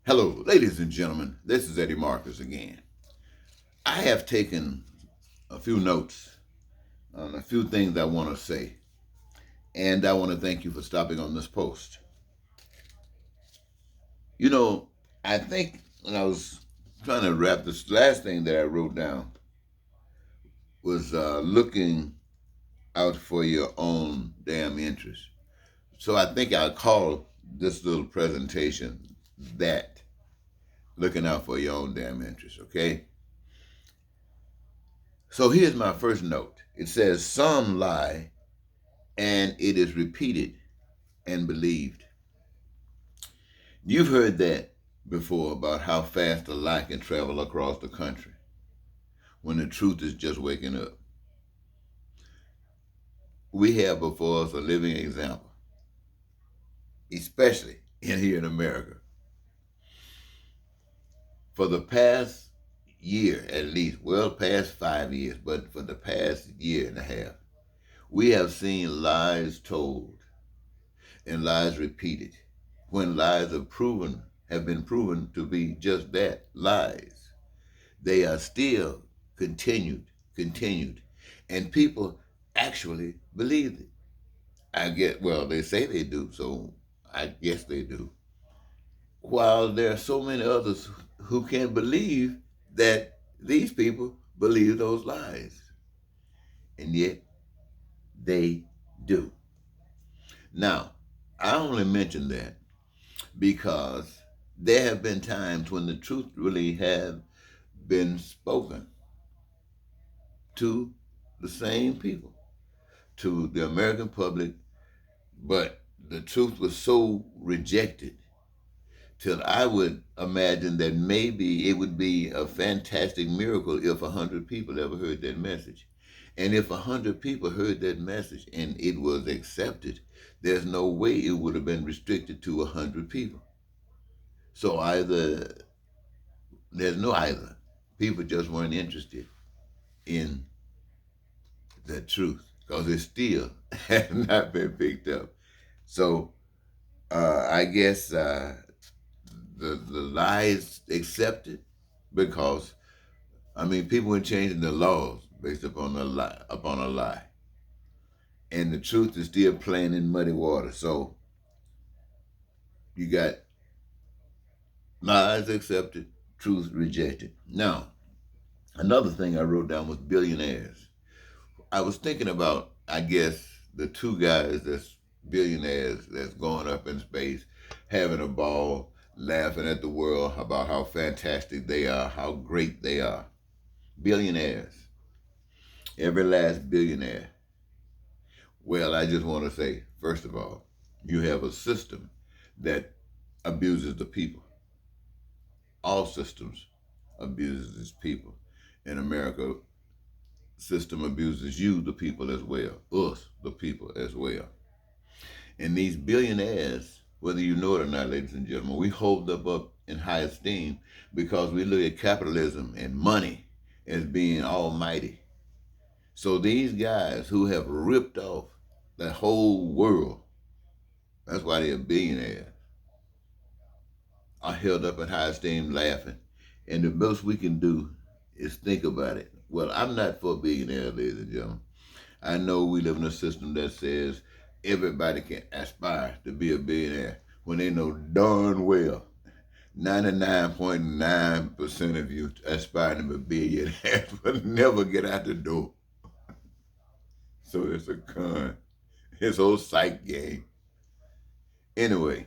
Hello, ladies and gentlemen. This is Eddie Marcus again. I have taken a few notes on a few things I want to say, and I want to thank you for stopping on this post. You know, I think when I was trying to wrap this last thing that I wrote down was looking out for your own damn interest. So I think I'll call this little presentation that looking out for your own damn interest, okay? So here's my first note. It says, Some lie and it is repeated and believed. You've heard that before about how fast a lie can travel across the country when the truth is just waking up. We have before us a living example, especially here in America. For the past year, at least, well, past 5 years, but for the past year and a half, we have seen lies told and lies repeated when lies have been proven to be just that, lies. They are still continued, and people actually believe it. They say they do, so I guess they do. While there are so many others who can't believe that these people believe those lies, and yet they do. Now, I only mention that because there have been times when the truth really have been spoken to the same people, to the American public, but the truth was so rejected till I would imagine that maybe it would be a fantastic miracle if 100 people ever heard that message. And if 100 people heard that message and it was accepted, there's no way it would have been restricted to 100 people. So there's no either. People just weren't interested in the truth because it still has not been picked up. So I guess the lie is accepted because people were changing the laws based upon a lie, and the truth is still playing in muddy water. So you got lies accepted, truth rejected. Now, another thing I wrote down was billionaires. I was thinking about, I guess, the two guys that's billionaires that's going up in space, having a ball, laughing at the world about how fantastic they are, how great they are. Billionaires. Every last billionaire. Well, I just want to say, first of all, you have a system that abuses the people. All systems abuses its people. In America, system abuses you, the people, as well. Us, the people, as well. And these billionaires, whether you know it or not, ladies and gentlemen, we hold them up in high esteem because we look at capitalism and money as being almighty. So these guys who have ripped off the whole world, that's why they're billionaires, are held up in high esteem laughing. And the most we can do is think about it. Well, I'm not for billionaires, ladies and gentlemen. I know we live in a system that says everybody can aspire to be a billionaire when they know darn well 99.9% of you aspiring to be a billionaire will never get out the door. So it's a con. It's whole psych game. Anyway,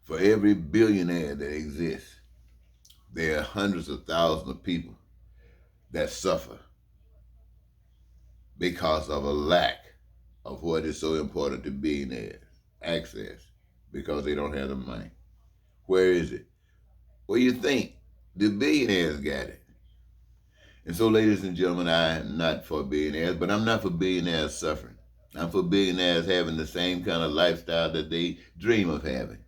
for every billionaire that exists, there are hundreds of thousands of people that suffer because of a lack of what is so important to billionaires, access, because they don't have the money. Where is it? Well, you think the billionaires got it. And so, ladies and gentlemen, I'm not for billionaires, but I'm not for billionaires suffering. I'm for billionaires having the same kind of lifestyle that they dream of having.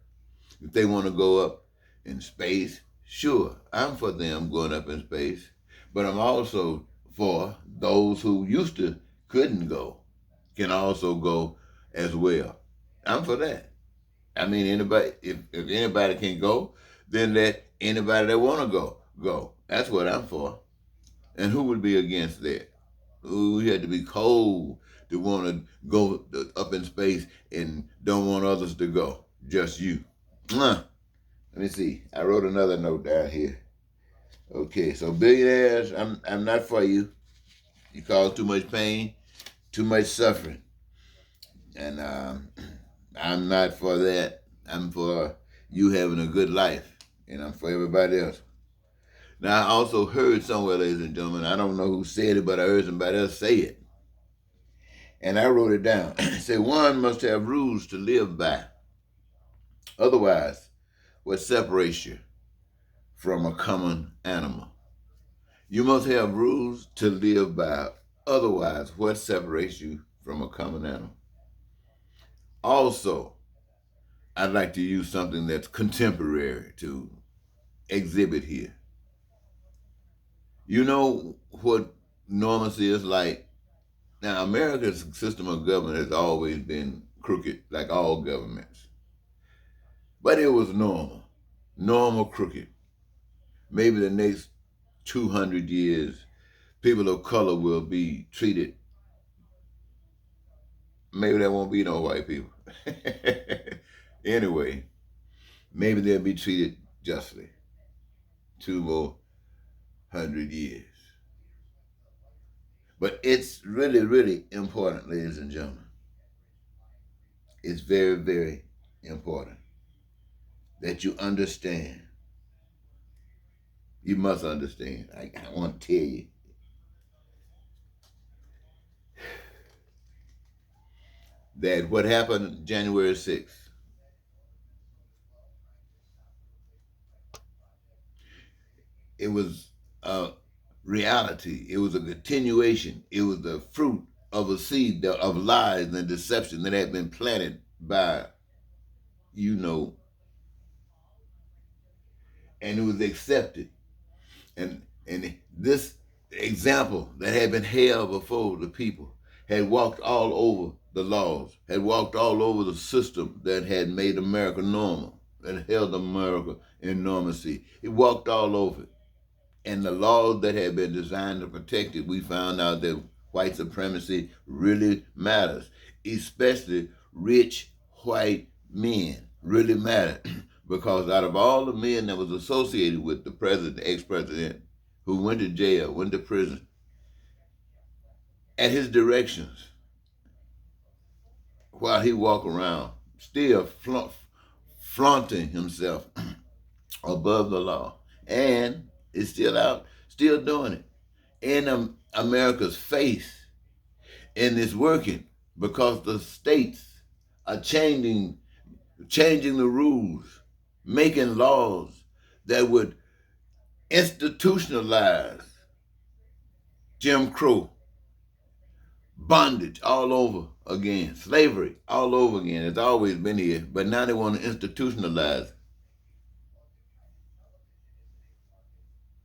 If they want to go up in space, sure, I'm for them going up in space. But I'm also for those who used to couldn't go can also go as well. I'm for that. Anybody, if anybody can go, then let anybody that want to go. That's what I'm for. And who would be against that? We had to be cold to want to go up in space and don't want others to go. Just you. Let me see. I wrote another note down here. Okay, so billionaires, I'm not for you. You cause too much pain, too much suffering. And I'm not for that. I'm for you having a good life. And I'm for everybody else. Now, I also heard somewhere, ladies and gentlemen, I don't know who said it, but I heard somebody else say it. And I wrote it down. It said, one must have rules to live by. Otherwise, what separates you from a common animal? You must have rules to live by. Otherwise, what separates you from a common animal? Also, I'd like to use something that's contemporary to exhibit here. You know what normalcy is like? Now, America's system of government has always been crooked, like all governments. But it was normal crooked. Maybe the next 200 years, people of color will be treated. Maybe there won't be no white people. Anyway, maybe they'll be treated justly. 2 more 100 years. But it's really important, ladies and gentlemen. It's very important that you understand. You must understand. I want to tell you. That what happened January 6th, it was a reality. It was a continuation. It was the fruit of a seed of lies and deception that had been planted by, and it was accepted. And this example that had been held before the people had walked all over the laws, had walked all over the system that had made America normal, that held America in normalcy. It walked all over it. And the laws that had been designed to protect it, we found out that white supremacy really matters, especially rich white men really matter. Because out of all the men that was associated with the president, the ex-president, who went to jail, went to prison, at his directions, while he walked around, still flaunting himself above the law, and is still out, still doing it in America's face, and it's working because the states are changing the rules, making laws that would institutionalize Jim Crow, bondage all over again, slavery all over again. It's always been here, but now they want to institutionalize it.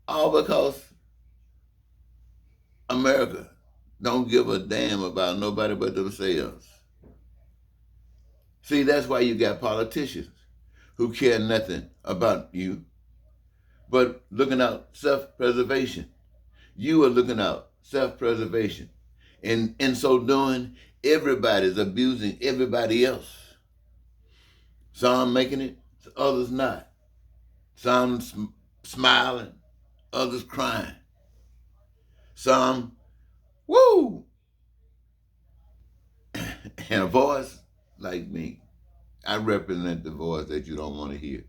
All because America don't give a damn about nobody but themselves. See, that's why you got politicians who care nothing about you, but looking out self-preservation. You are looking out self-preservation. And in so doing, everybody's abusing everybody else. Some making it, others not. Some smiling, others crying. Some, woo! And a voice like me. I represent the voice that you don't want to hear.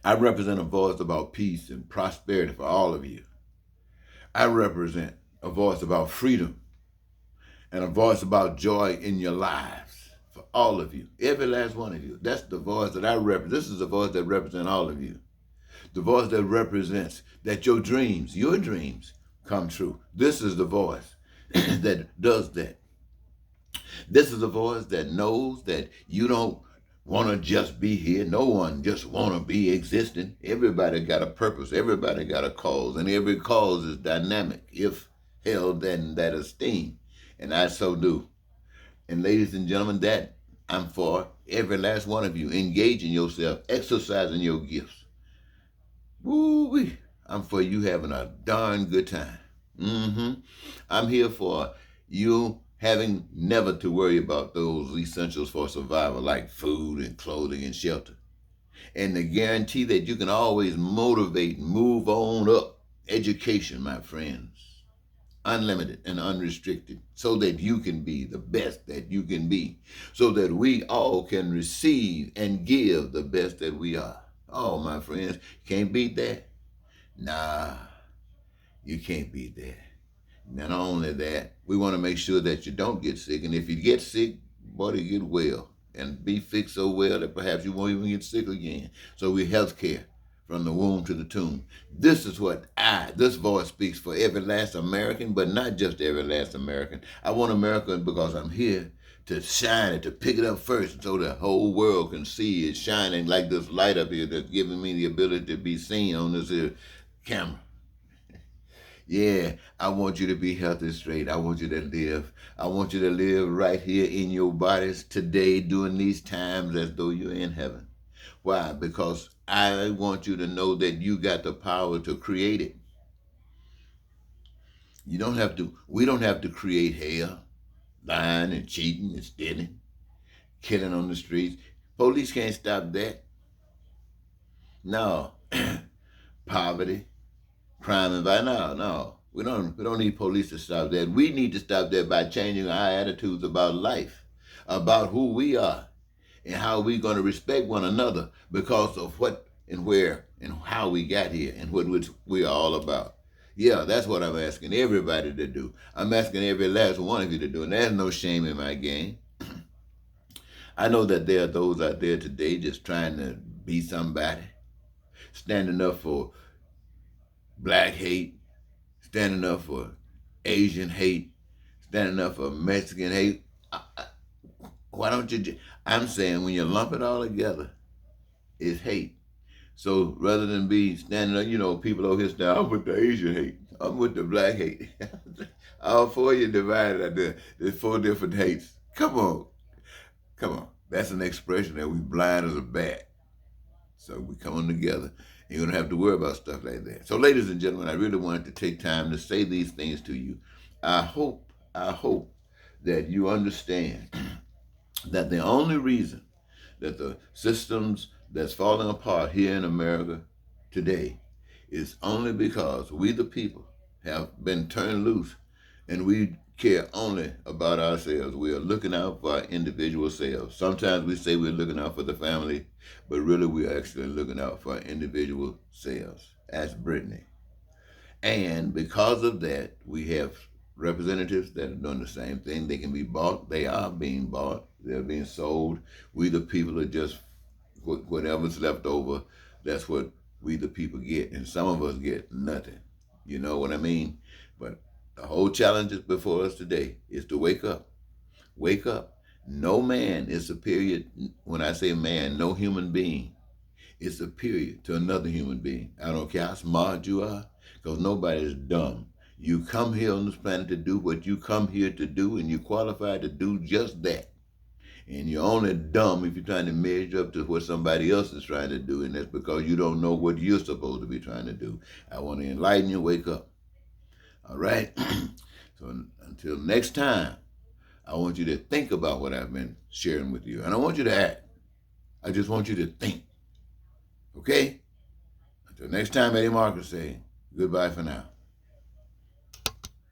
I represent a voice about peace and prosperity for all of you. I represent a voice about freedom and a voice about joy in your lives for all of you, every last one of you. That's the voice that I represent. This is the voice that represents all of you. The voice that represents that your dreams come true. This is the voice that does that. This is a voice that knows that you don't want to just be here. No one just want to be existing. Everybody got a purpose. Everybody got a cause. And every cause is dynamic if held in that esteem. And I so do. And ladies and gentlemen, that I'm for every last one of you, engaging yourself, exercising your gifts. Woo-wee. I'm for you having a darn good time. I'm here for you having never to worry about those essentials for survival like food and clothing and shelter. And the guarantee that you can always motivate and move on up. Education, my friends. Unlimited and unrestricted, so that you can be the best that you can be, so that we all can receive and give the best that we are. Oh, my friends, can't beat that. Nah, you can't beat that. Not only that, we want to make sure that you don't get sick, and if you get sick, buddy, get well and be fixed so well that perhaps you won't even get sick again. So we health care from the womb to the tomb. This is what this voice speaks for every last American, but not just every last American. I want America because I'm here to shine it, to pick it up first so the whole world can see it shining like this light up here that's giving me the ability to be seen on this here camera. Yeah, I want you to be healthy straight. I want you to live. I want you to live right here in your bodies today during these times as though you're in heaven. Why? Because I want you to know that you got the power to create it. We don't have to create hell, lying and cheating and stealing, killing on the streets. Police can't stop that. No. Poverty, crime and violence. No. We don't need police to stop that. We need to stop that by changing our attitudes about life, about who we are, and how we're going to respect one another because of what and where and how we got here and what we are all about. Yeah, that's what I'm asking everybody to do. I'm asking every last one of you to do, and there's no shame in my game. I know that there are those out there today just trying to be somebody, standing up for black hate, standing up for Asian hate, standing up for Mexican hate. Why don't you I'm saying when you lump it all together, it's hate. So rather than be standing up, people over here saying, I'm with the Asian hate, I'm with the black hate. All four of you divided out there. There's 4 different hates. Come on. That's an expression that we blind as a bat. So we come on together. You don't have to worry about stuff like that. So ladies and gentlemen, I really wanted to take time to say these things to you. I hope that you understand that the only reason that the systems that's falling apart here in America today is only because we the people have been turned loose and we care only about ourselves. We are looking out for our individual selves. Sometimes we say we're looking out for the family, but really we're actually looking out for our individual selves. Ask Brittany. And because of that, we have representatives that are doing the same thing. They can be bought. They are being bought. They're being sold. We the people are just, whatever's left over, that's what we the people get. And some of us get nothing. You know what I mean? But the whole challenge before us today is to wake up. Wake up. No man is superior. When I say man, no human being is superior to another human being. I don't care how smart you are, because nobody is dumb. You come here on this planet to do what you come here to do, and you're qualified to do just that. And you're only dumb if you're trying to measure up to what somebody else is trying to do, and that's because you don't know what you're supposed to be trying to do. I want to enlighten you, wake up. All right? So until next time, I want you to think about what I've been sharing with you. And I want you to act. I just want you to think. Okay? Until next time, Eddie Marcus saying goodbye for now.